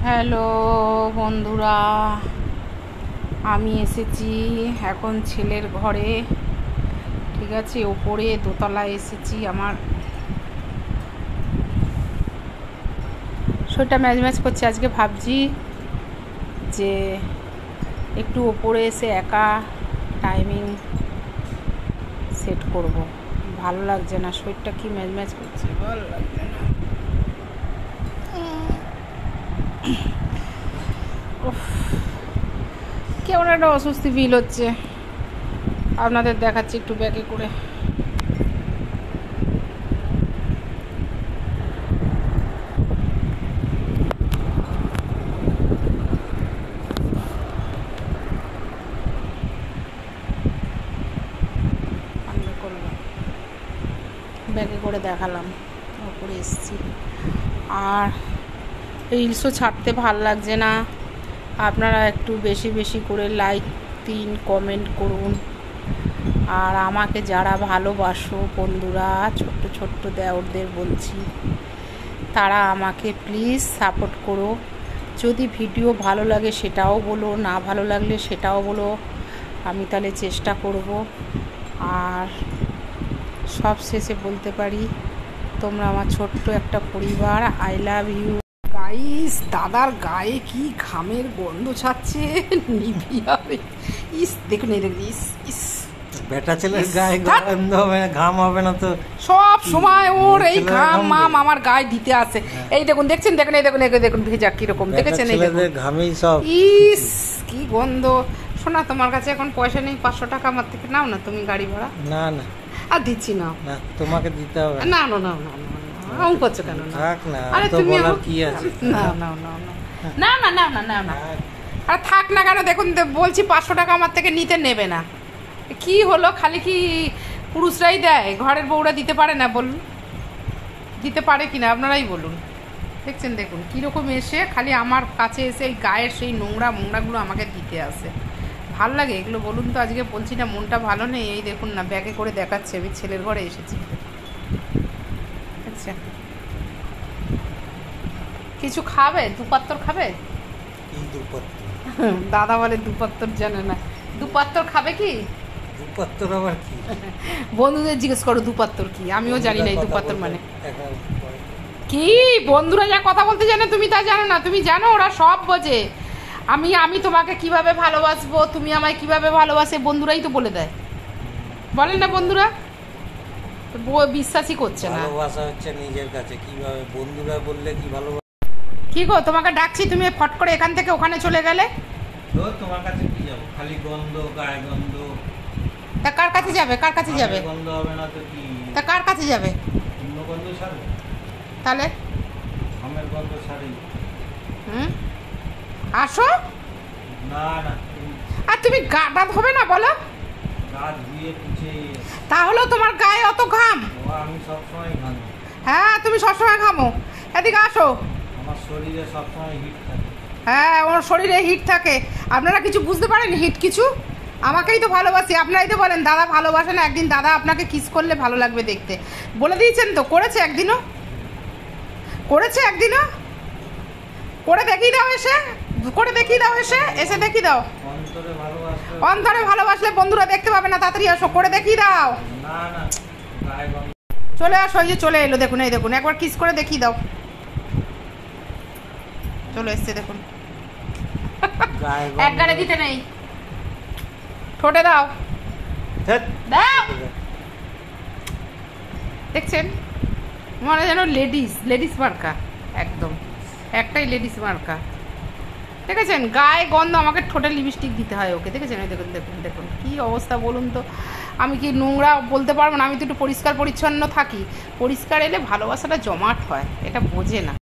Hello বন্ধুরা, আমি এসেছি এখন ছেলের ঘরে। ঠিক আছে, ওপরে দোতলায় এসেছি। আমার শরীরটা ম্যাজ ম্যাজ করছে। আজকে ভাবছি যে একটু ওপরে এসে একা টাইমিং সেট করব। ভালো লাগছে না, শরীরটা কি ম্যাজ ম্যাজ করছে, ভালো লাগছে না। কেমন একটা অস্বস্তি ফিল হচ্ছে। আপনাদের দেখাচ্ছি একটু ব্যাগে করে। ব্যাগে করে দেখালাম, ওপরে এসেছি। আর রিলসও ছাড়তে ভাল লাগছে না। আপনারা একটু বেশি বেশি করে লাইক দিন, কমেন্ট করুন। আর আমাকে যারা ভালোবাসো বন্ধুরা, ছোট্ট ছোট্ট দেওরদের বলছি, তারা আমাকে প্লিজ সাপোর্ট করো। যদি ভিডিও ভালো লাগে সেটাও বলো, না ভালো লাগলে সেটাও বলো, আমি তাহলে চেষ্টা করব। আর সব শেষে বলতে পারি, তোমরা আমার ছোট্ট একটা পরিবার। I love you guys. দাদার গায়ে কি ঘামের গন্ধ ছাড়ছে, নিভিয়া। ইস দেখুন, এই দেখুন, ইস ইস, বেটা ছেলের গায়ে গন্ধ হবে না, ঘাম হবে না তো? সব সময় ওর এই ঘাম মাম আমার গায়ে দিতে আসে। এই দেখুন, দেখছেন, দেখুন, এই দেখুন, এই দেখুন ভেজা কিরকম, দেখেছেন? এই দেখুন ঘামেই সব। ইস কি গন্ধ। শোনা, তোমার কাছে এখন পয়সা নেই, 500 টাকা আমার থেকে নাও না তুমি গাড়ি ভাড়া। না না, আর দিচ্ছি না, না তোমাকে দিতে হবে না না না না না, করছো কেন? থাক না, আরে তো তুমি বলার কি আছে? না না না না না না না না না, আর থাক না কেন? দেখুন বলছি 500 টাকা আমার থেকে নিতে নেবে না। কি হলো, খালি কি পুরুষরাই দেয়, ঘরের বউরা দিতে পারে না? বলুন, দিতে পারে কিনা আপনারাই বলুন। দেখছেন, দেখুন কীরকম এসে খালি আমার কাছে এসে এই গায়ের সেই নোংরাগুলো আমাকে দিতে আসে। ভাল লাগে এগুলো? বলুন তো। আজকে বলছি না মনটা ভালো নেই, এই দেখুন না ব্যাগে করে দেখাচ্ছে, আমি ছেলের ঘরে এসেছি। আচ্ছা, কিছু খাবে? দুপাত্তর খাবে? দাদা বলে দুপাত্তর জানে না। দুপাত্তর খাবে কি? দুপাত্তর আবার কি? বন্ধুদের জিজ্ঞেস করো দুপাত্তর কি। আমিও জানি না এই দুপাত্তর মানে কি। বন্ধুরা যা কথা বলতে জানে তুমি তা জানো না। তুমি জানো ওরা সব বোঝে। আমি তোমাকে কিভাবে ভালোবাসবো, তুমি আমায় কিভাবে ভালোবাসে, বন্ধুরাই তো বলে দেয়। বলেন না বন্ধুরা? বিশ্বাসই করছে না। ভালোবাসা হচ্ছে নিজের কাছে, কিভাবে বন্ধুরা বললে কি ভালোবাসা। কি গো, তোমাকে ডাকছি, তুমি ফট করে এখান থেকে ওখানে চলে গেলে। তো তোমার কাছে কি যাব? খালি গন্ধ, গায়ে গন্ধ। তা কার কাছে যাবে? কার কাছে যাবে? গন্ধ হবে না তো কি? তা কার কাছে যাবে? অন্য গন্ধ ছাড়বে? তাহলে আমের গন্ধ ছাড়ি। আসো না না, আর তুমি গাটা ধোবে না বলো? গা ধুয়ে পুছে। তাহলেও তোমার গায়ে অত ঘাম? আমি সবসময় ঘামি। হ্যাঁ, তুমি সবসময় ঘামো। এদিকে আসো। আমার শরীরে সবসময় হিট থাকে। হ্যাঁ, ওর শরীরে হিট থাকে। আপনারা কিছু বুঝতে পারেন হিট কিছু? আমাকেই তো ভালোবাসি, আপনারাই তো বলেন দাদা ভালোবাসে না। একদিন দাদা আপনাকে কিস করলে ভালো লাগবে দেখতে, বলে দিয়েছেন তো। করেছে একদিনও? করেছে একদিনও? করে দেখিয়ে দাও এসে, করে দেখিয়ে দাও এসে, এসে দেখিয়ে দাও। অন্তরে ভালোবাসলে বন্ধুরা দেখতে পাবে না। তাড়াতাড়ি আসো, করে দেখিয়ে দাও। না না, চলে আসো, এই যে চলে এলো, দেখুন এই দেখুন, একবার কিস করে দেখিয়ে দাও। চলে এসছে দেখুন। এক গাড়ি দিতে নেই, ঠোঁটে দাও দাও। দেখছেন, মনে যেন লেডিস মার্কা, একদম একটাই লেডিস মার্কা। দেখেছেন, গায়ে গন্ধ, আমাকে ঠোঁটে লিপস্টিক দিতে হয় ওকে। দেখেছেন, এই দেখুন দেখুন দেখুন কী অবস্থা বলুন তো। আমি কি নোংরা বলতে পারবো না? আমি তো একটু পরিষ্কার পরিচ্ছন্ন থাকি। পরিষ্কার এলে ভালোবাসাটা জমাট হয়, এটা বোঝে না।